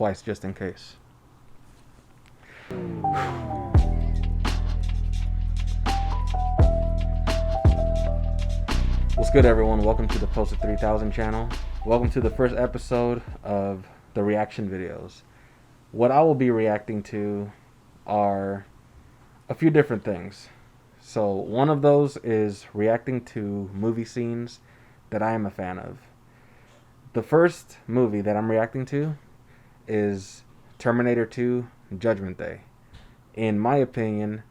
twice just in case. What's good, everyone? Welcome to the Posted 3000 channel. Welcome to the first episode of the reaction videos. What I will be reacting to are a few different things. So one of those is reacting to movie scenes that I am a fan of. The first movie that I'm reacting to is Terminator 2 Judgment Day. In my opinion,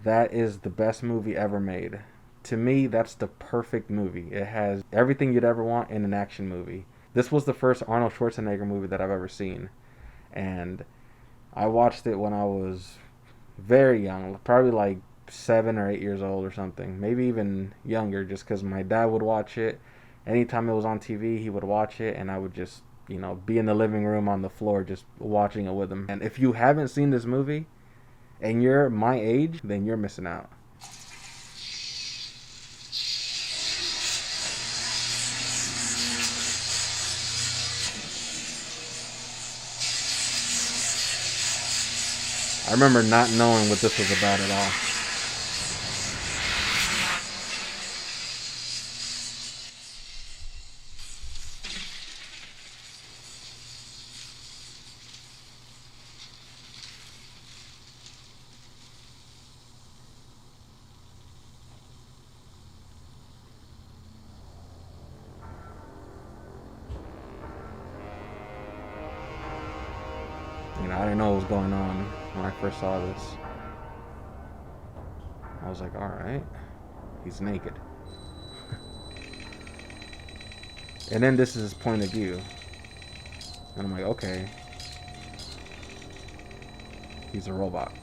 that is the best movie ever made. To me, that's the perfect movie. It has everything you'd ever want in an action movie. This was the first Arnold Schwarzenegger movie that I've ever seen. And I watched it when I was very young, probably like 7 or 8 years old or something. Maybe even younger, just because my dad would watch it. Anytime it was on TV, he would watch it, and I would just, be in the living room on the floor just watching it with him. And if you haven't seen this movie and you're my age, then you're missing out. I remember not knowing what this was about at all. I didn't know what was going on when I first saw this. I was like, alright, he's naked. And then this is his point of view. And I'm like, okay, he's a robot.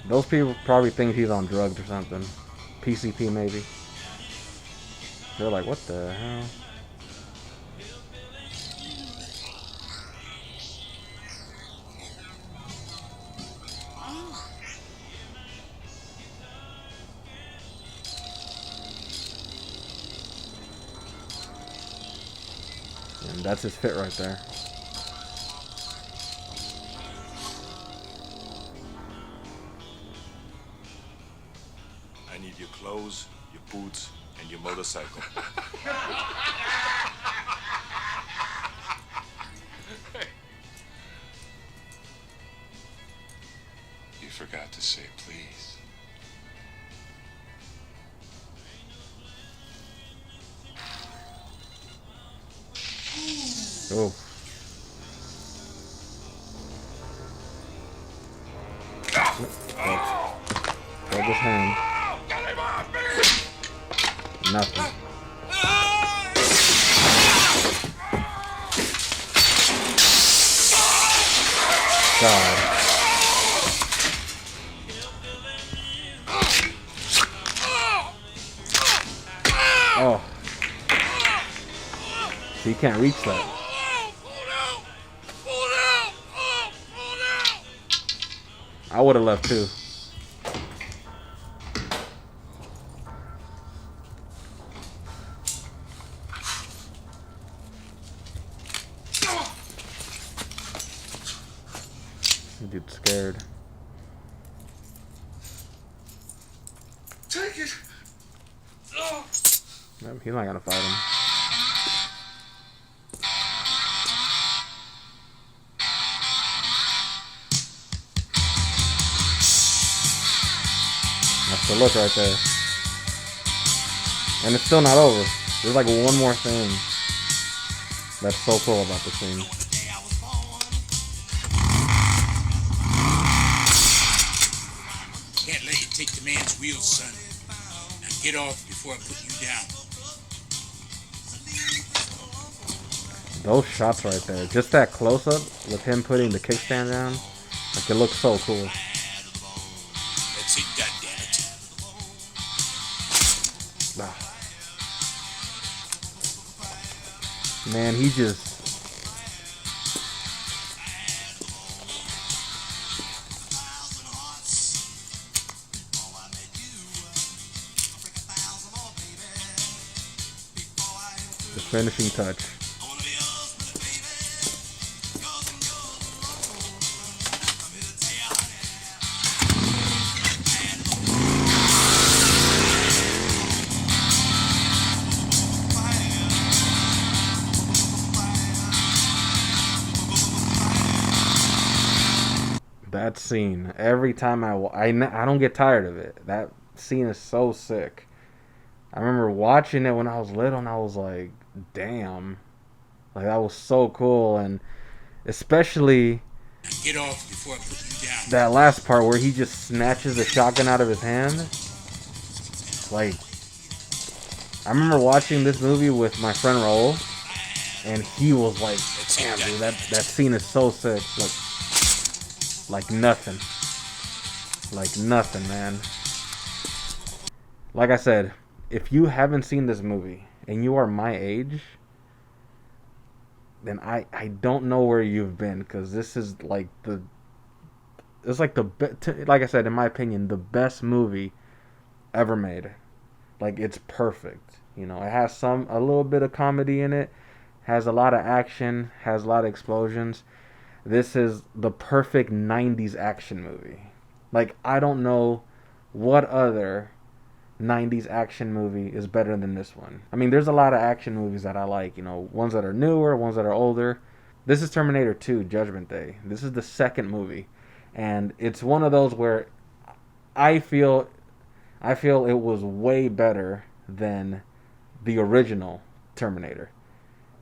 Those people probably think he's on drugs or something. PCP maybe. They're like, what the hell? And that's his fit right there. I need your clothes, your boots, and your motorcycle. You forgot to say please. Oh. Hold his hand. Nothing. God. Oh. So you can't reach that. I would have left too. Dude's scared. Take it. Nope, he's not gonna fight him. That's the look right there. And it's still not over. There's like one more thing that's so cool about the scene. Can't let you take the man's wheels, son. Now get off before I put you down. Those shots right there, just that close-up with him putting the kickstand down, like it looks so cool. That's it, goddammit. Ah. Man, he just... the finishing touch. That scene, every time I don't get tired of it. That scene is so sick. I remember watching it when I was little, and I was like, damn. Like, that was so cool. And especially Get off before I put you down. that last part where he just snatches the shotgun out of his hand. Like, I remember watching this movie with my friend Raul, and he was like, damn, dude, that scene is so sick. Like nothing. Like nothing, man. Like I said, if you haven't seen this movie and you are my age, then I don't know where you've been, because this is like like I said, in my opinion, the best movie ever made. Like, it's perfect. You know, it has a little bit of comedy in it, has a lot of action, has a lot of explosions. This is the perfect 90s action movie. Like, I don't know what other 90s action movie is better than this one. I mean, there's a lot of action movies that I like, you know, ones that are newer, ones that are older. This is Terminator 2, Judgment Day. This is the second movie. And it's one of those where I feel it was way better than the original Terminator.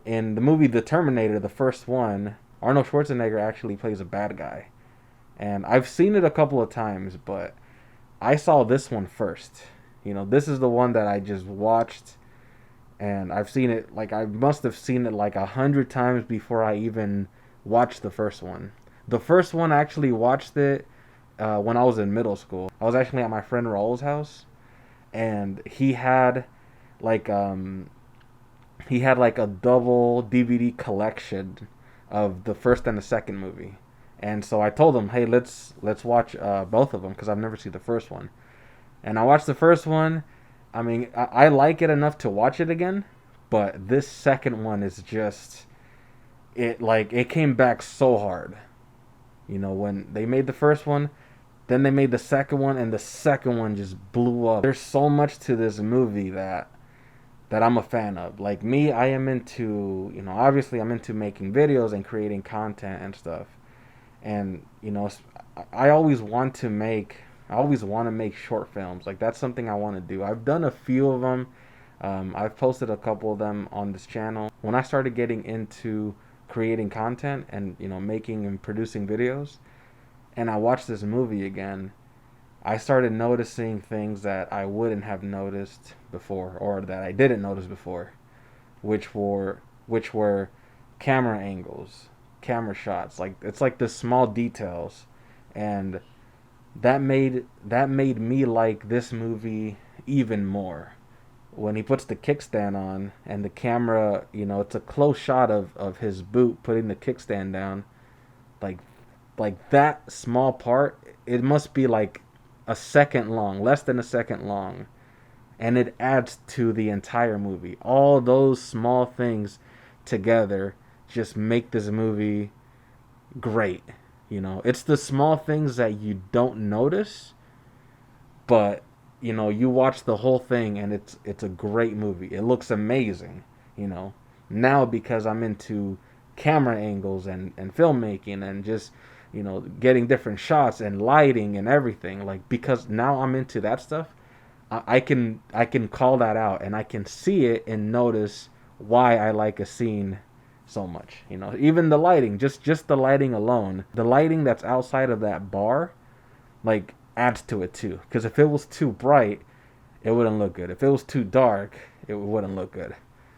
In the movie The Terminator, the first one, Arnold Schwarzenegger actually plays a bad guy. And I've seen it a couple of times, but I saw this one first. You know, this is the one that I just watched, and I've seen it, like, I must have seen it like 100 times before I even watched the first one. The first one, I actually watched it when I was in middle school. I was actually at my friend Raul's house, and he had like a double DVD collection of the first and the second movie. And so I told him, hey, let's watch both of them, because I've never seen the first one. And I watched the first one. I mean, I like it enough to watch it again, but this second one is just, it came back so hard. You know, when they made the first one, then they made the second one, and the second one just blew up. There's so much to this movie that I'm a fan of. Like me, I am into, you know, obviously I'm into making videos and creating content and stuff. And, you know, I always want to make short films. Like, that's something I want to do. I've done a few of them. I've posted a couple of them on this channel. When I started getting into creating content and, you know, making and producing videos, and I watched this movie again, I started noticing things that I wouldn't have noticed before, or that I didn't notice before, which were camera angles, camera shots. Like, it's like the small details, and that made me like this movie even more. When he puts the kickstand on, and the camera, you know, it's a close shot of his boot putting the kickstand down, like that small part, it must be like a second long, less than a second long, and it adds to the entire movie. All those small things together just make this movie great. You know, it's the small things that you don't notice, but, you know, you watch the whole thing and it's a great movie. It looks amazing, you know. Now, because I'm into camera angles and filmmaking and just, you know, getting different shots and lighting and everything, like, because now I'm into that stuff, I can call that out, and I can see it and notice why I like a scene so much. You know, even the lighting, just the lighting alone, the lighting that's outside of that bar, like, adds to it too. Because if it was too bright, it wouldn't look good. If it was too dark, it wouldn't look good.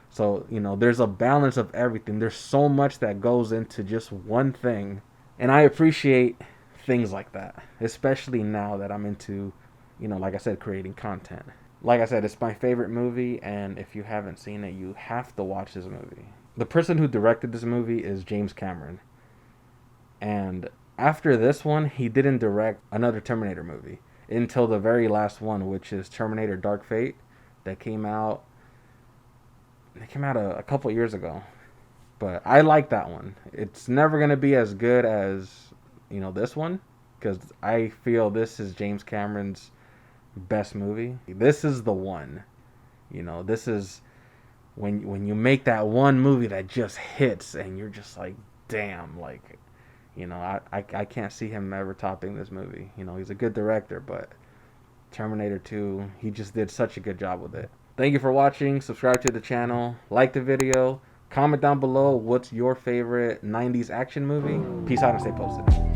So, you know, there's a balance of everything. There's so much that goes into just one thing, and I appreciate things like that, especially now that I'm into, you know, like I said, creating content. Like I said, it's my favorite movie, and if you haven't seen it, you have to watch this movie. The person who directed this movie is James Cameron. And after this one, he didn't direct another Terminator movie until the very last one, which is Terminator Dark Fate, that came out. It came out a couple years ago. But I like that one. It's never going to be as good as, this one, because I feel this is James Cameron's best movie. This is the one. This is when you make that one movie that just hits and you're just like, damn, like, I can't see him ever topping this movie. He's a good director, but Terminator 2, he just did such a good job with it. Thank you for watching. Subscribe to the channel. Like the video. Comment down below what's your favorite 90s action movie. Peace out and stay posted.